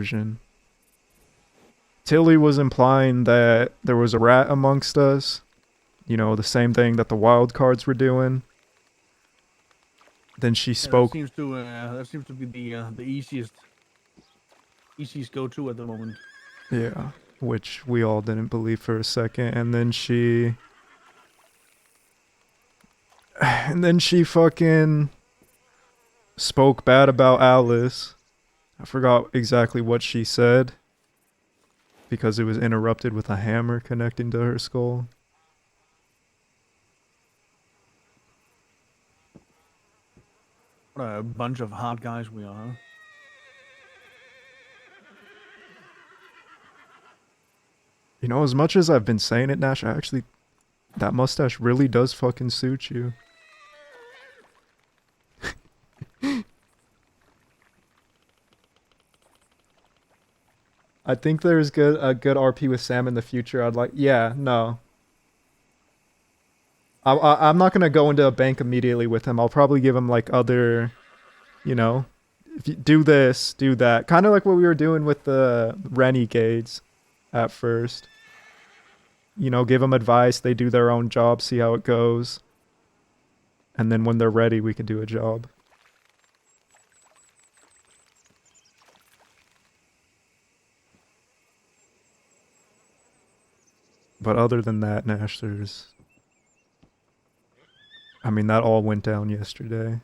version. Tilly was implying that there was a rat amongst us. You know, the same thing that the wild cards were doing. Then she Yeah, that spoke. seems to be the easiest go to at the moment. Yeah, which we all didn't believe for a second. And then she fucking spoke bad about Alice. I forgot exactly what she said because it was interrupted with a hammer connecting to her skull. What a bunch of hard guys we are. Huh? You know, as much as I've been saying it, Nash, that mustache really does fucking suit you. I think there's a good RP with Sam in the future. Yeah, no. I'm not gonna go into a bank immediately with him. I'll probably give him like other, you know, if you do this, do that. Kind of like what we were doing with the renegades at first. You know, give them advice. They do their own job, see how it goes. And then when they're ready, we can do a job. But other than that, Nash, that all went down yesterday.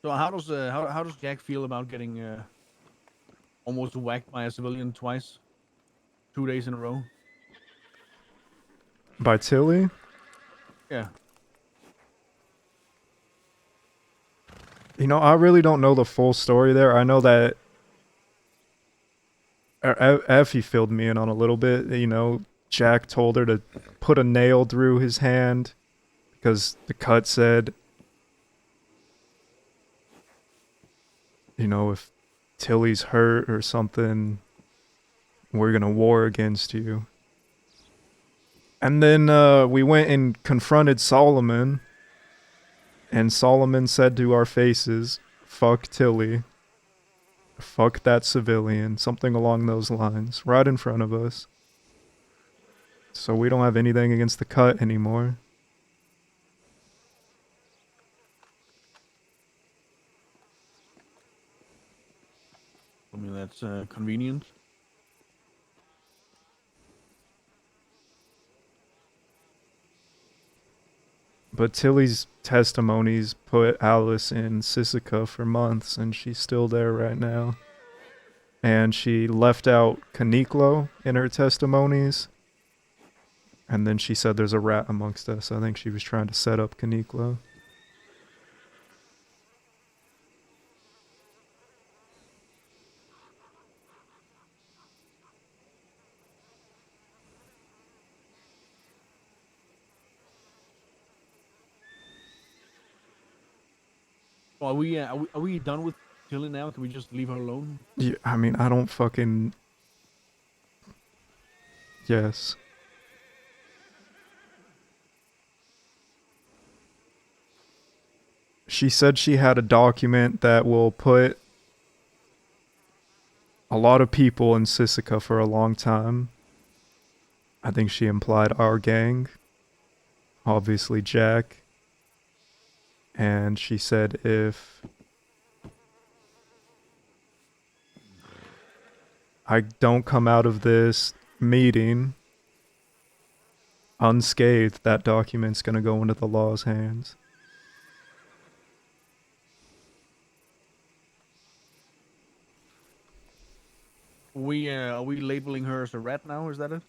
So how does Jack feel about getting almost whacked by a civilian twice, 2 days in a row? By Tilly? Yeah. You know, I really don't know the full story there. I know that Effie filled me in on a little bit. You know, Jack told her to put a nail through his hand because the cut said, you know, if Tilly's hurt or something, we're gonna war against you. And then we went and confronted Solomon, and Solomon said to our faces, fuck Tilly. Fuck that civilian. Something along those lines. Right in front of us. So we don't have anything against the cut anymore. I mean, that's convenient. But Tilly's testimonies put Alice in Sisika for months, and she's still there right now. And she left out Caniclo in her testimonies. And then she said there's a rat amongst us. I think she was trying to set up Caniclo. Well, are we done with Tilly now? Can we just leave her alone? Yeah, I don't fucking. Yes. She said she had a document that will put a lot of people in Sisika for a long time. I think she implied our gang. Obviously, Jack. And she said if I don't come out of this meeting unscathed, that document's gonna go into the law's hands. Are we labeling her as a rat now? Is that it?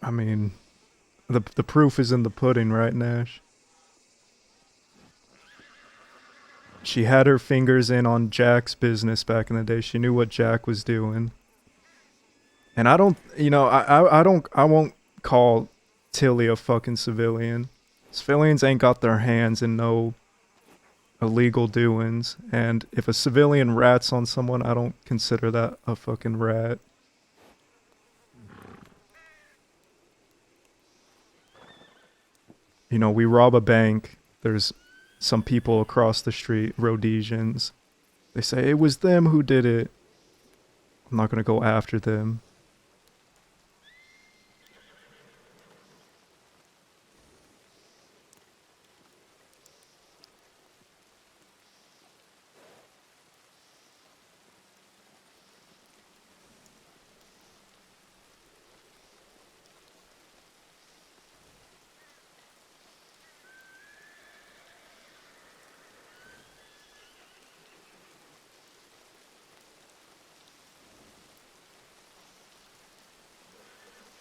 I mean, the proof is in the pudding, right, Nash? She had her fingers in on Jack's business back in the day. She knew what Jack was doing. And I don't, I won't call Tilly a fucking civilian. Civilians ain't got their hands in no illegal doings. And if a civilian rats on someone, I don't consider that a fucking rat. We rob a bank. There's some people across the street, Rhodesians. They say it was them who did it. I'm not gonna go after them.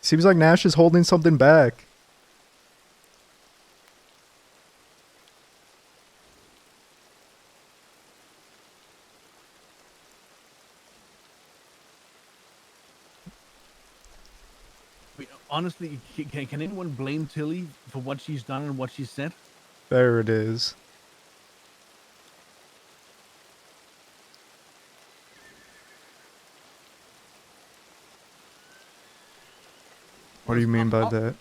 Seems like Nash is holding something back. Honestly, can anyone blame Tilly for what she's done and what she said? There it is. What do you mean by that?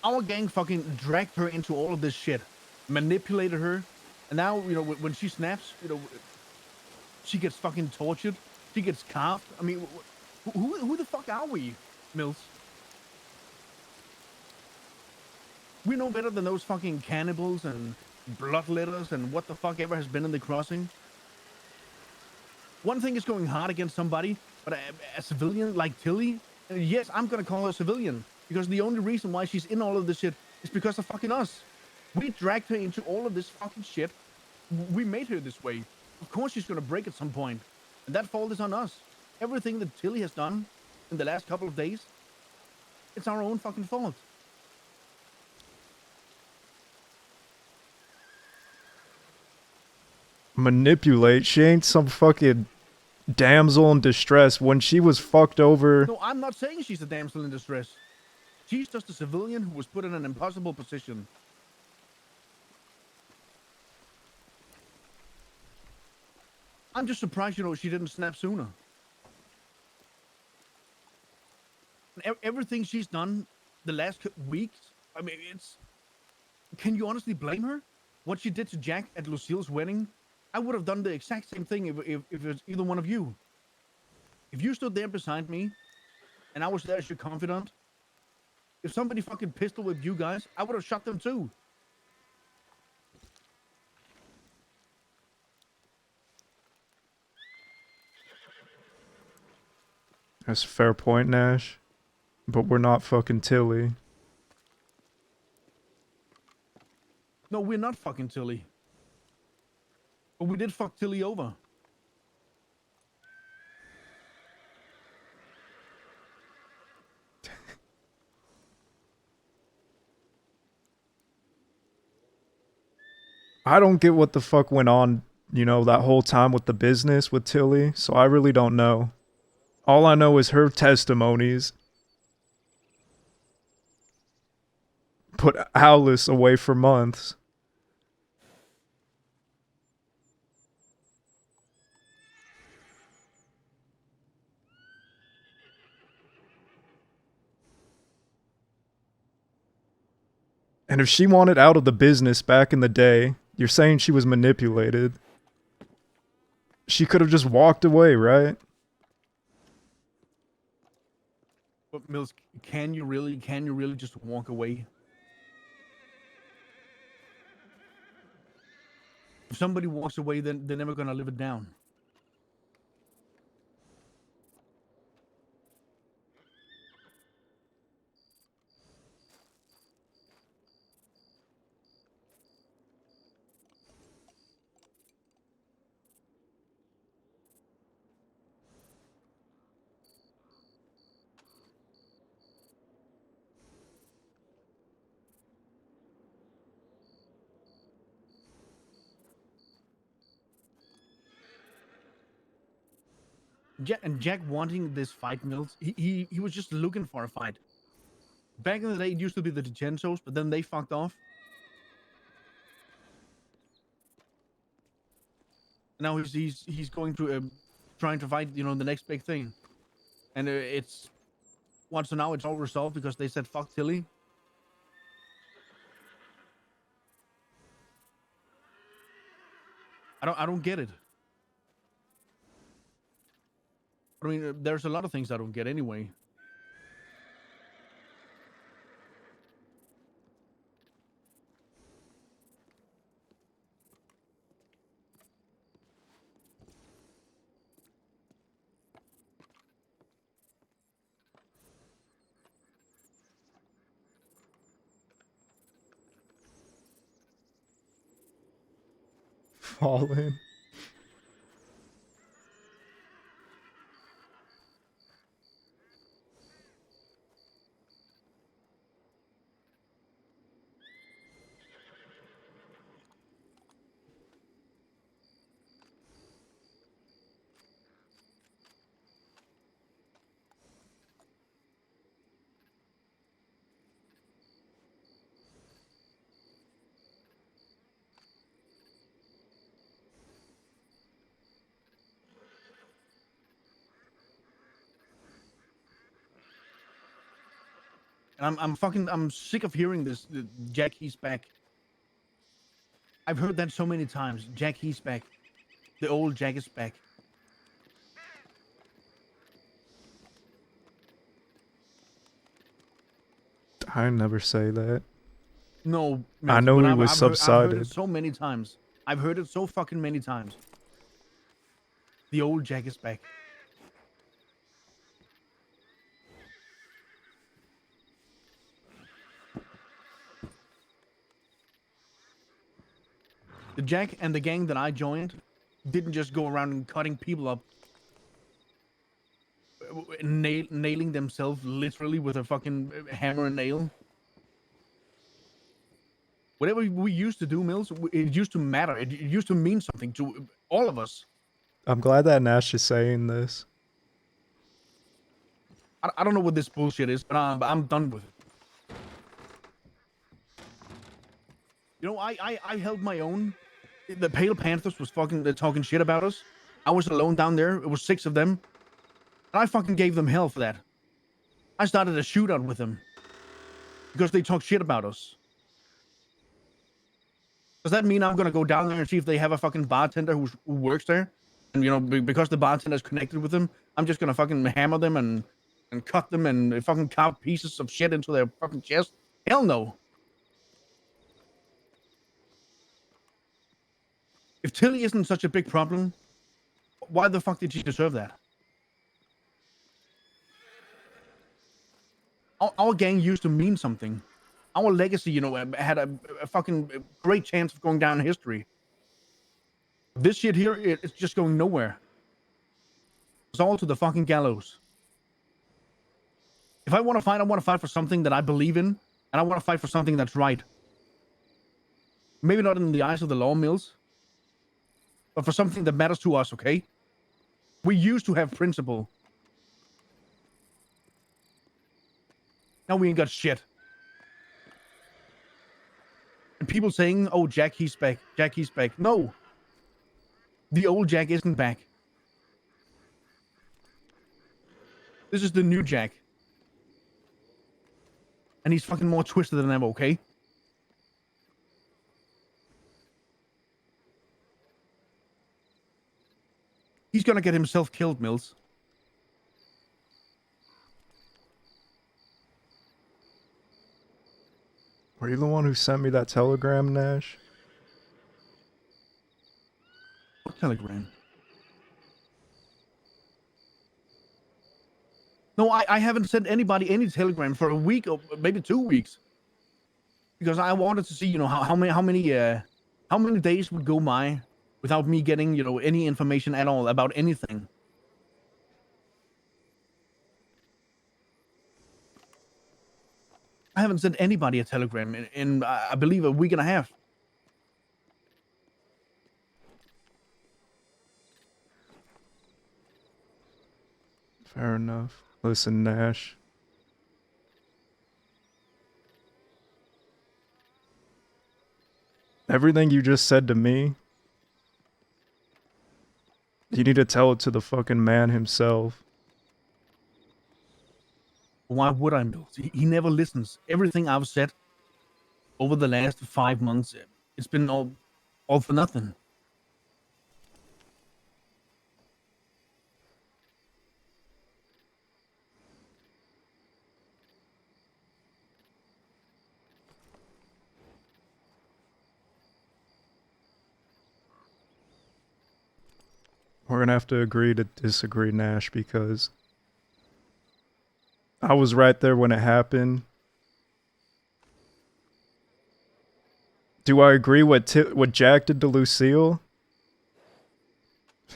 Our gang fucking dragged her into all of this shit, manipulated her, and now, when she snaps, she gets fucking tortured, she gets carved. I mean, who the fuck are we, Mills? We know better than those fucking cannibals and bloodletters and what the fuck ever has been in the crossing. One thing is going hard against somebody, but a civilian like Tilly, yes, I'm gonna call her a civilian, because the only reason why she's in all of this shit is because of fucking us. We dragged her into all of this fucking shit. We made her this way. Of course she's gonna break at some point, and that fault is on us. Everything that Tilly has done in the last couple of days, it's our own fucking fault. Manipulate? She ain't some fucking damsel in distress. When she was fucked over. No, I'm not saying she's a damsel in distress. She's just a civilian who was put in an impossible position. I'm just surprised, she didn't snap sooner. Everything she's done the last weeks, I mean, can you honestly blame her? What she did to Jack at Lucille's wedding, I would have done the exact same thing if it was either one of you. If you stood there beside me, and I was there as your confidant, if somebody fucking pistol whipped you guys, I would have shot them too. That's a fair point, Nash. But we're not fucking Tilly. No, we're not fucking Tilly. But we did fuck Tilly over. I don't get what the fuck went on, that whole time with the business with Tilly, so I really don't know. All I know is her testimonies put Alice away for months. And if she wanted out of the business back in the day, you're saying she was manipulated. She could have just walked away, right? But Mills, can you really just walk away? If somebody walks away, then they're never gonna live it down. Jack wanting this fight, Mills. He was just looking for a fight. Back in the day, it used to be the Degentos, but then they fucked off. Now he's going to trying to fight, you know, the next big thing, and it's so now it's all resolved because they said fuck Tilly. I don't get it. I mean, there's a lot of things I don't get anyway. Fallen. And I'm sick of hearing this. Jack, he's back. I've heard that so many times. Jack, he's back. The old Jack is back. I never say that. No, I Mills, know but he was I've heard it subsided. so many times. I've heard it so fucking many times. The old Jack is back. The Jack and the gang that I joined didn't just go around and cutting people up, nailing themselves literally with a fucking hammer and nail. Whatever we used to do, Mills, it used to matter. It used to mean something to all of us. I'm glad that Nash is saying this. I don't know what this bullshit is, but I'm done with it. You know, I held my own. The Pale Panthers was fucking talking shit about us. I was alone down there. It was 6 of them. And I fucking gave them hell for that. I started a shootout with them. Because they talk shit about us. Does that mean I'm gonna go down there and see if they have a fucking bartender who works there? And, you know, because the bartender is connected with them, I'm just gonna fucking hammer them and cut them and fucking carve pieces of shit into their fucking chest? Hell no. If Tilly isn't such a big problem, why the fuck did she deserve that? Our gang used to mean something. Our legacy, you know, had a fucking great chance of going down in history. This shit here, it's just going nowhere. It's all to the fucking gallows. If I want to fight, I want to fight for something that I believe in, and I want to fight for something that's right. Maybe not in the eyes of the law, Mills, but for something that matters to us, okay? We used to have principle. Now we ain't got shit. And people saying, oh, Jack, he's back. Jack, he's back. No. The old Jack isn't back. This is the new Jack. And he's fucking more twisted than ever, okay? He's gonna get himself killed, Mills. Were you the one who sent me that telegram, Nash? What telegram? No, I haven't sent anybody any telegram for a week or maybe 2 weeks. Because I wanted to see, you know, how many days would go by without me getting, you know, any information at all about anything. I haven't sent anybody a telegram in I believe a week and a half. Fair enough. Listen, Nash. Everything you just said to me, you need to tell it to the fucking man himself. Why would I, Mills? He never listens. Everything I've said over the last 5 months, it's been all for nothing. We're gonna have to agree to disagree, Nash, because I was right there when it happened. Do I agree what Jack did to Lucille?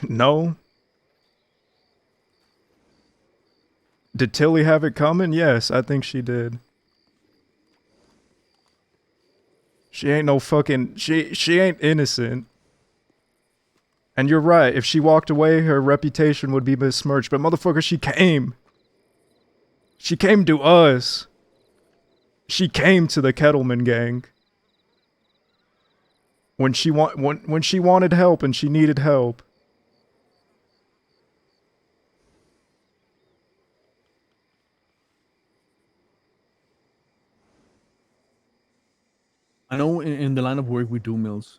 No. Did Tilly have it coming? Yes, I think she did. She ain't no fucking she ain't innocent. And you're right, if she walked away, her reputation would be besmirched. But motherfucker, she came. She came to us. She came to the Kettleman gang. When she wanted help and she needed help. I know in the line of work we do, Mills,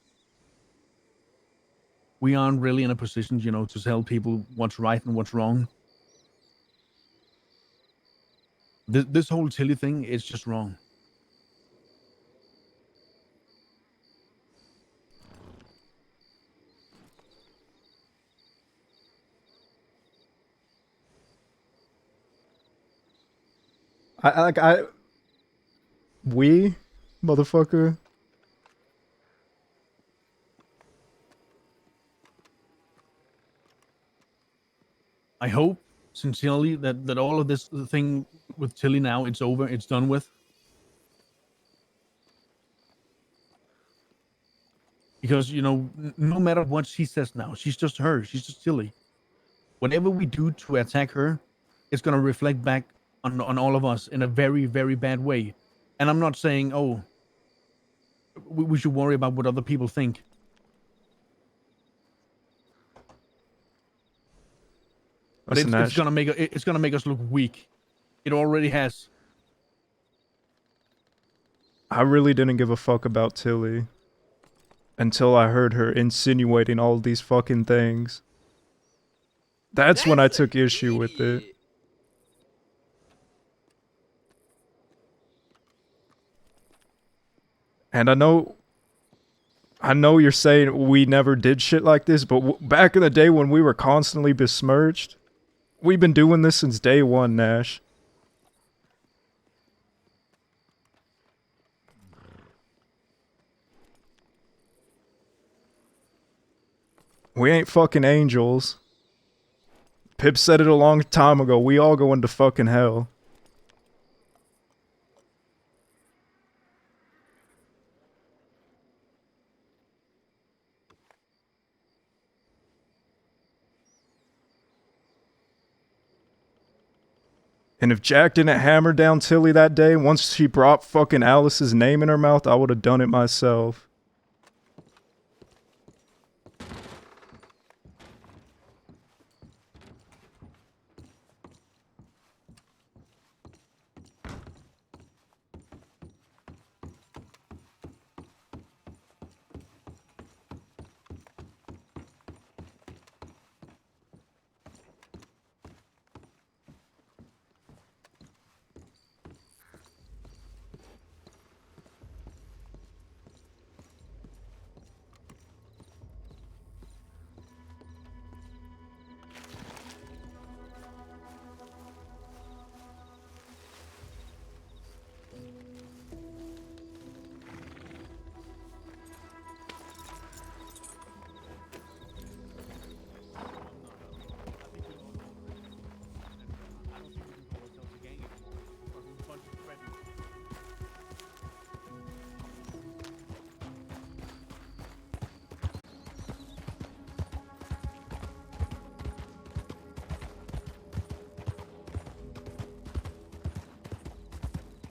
we aren't really in a position, to tell people what's right and what's wrong. This whole Tilly thing is just wrong. I we motherfucker. I hope sincerely that all of this thing with Tilly now, it's over, it's done with. Because, no matter what she says now, she's just her. She's just Tilly. Whatever we do to attack her, it's going to reflect back on all of us in a very, very bad way. And I'm not saying, oh, we should worry about what other people think. But Listen, it's Nash. gonna make us look weak. It already has. I really didn't give a fuck about Tilly until I heard her insinuating all these fucking things. That's when I That's an took issue with it. idiot. And I know you're saying we never did shit like this, but back in the day when we were constantly besmirched, we've been doing this since day one, Nash. We ain't fucking angels. Pip said it a long time ago. We all go into fucking hell. And if Jack didn't hammer down Tilly that day, once she brought fucking Alice's name in her mouth, I would have done it myself.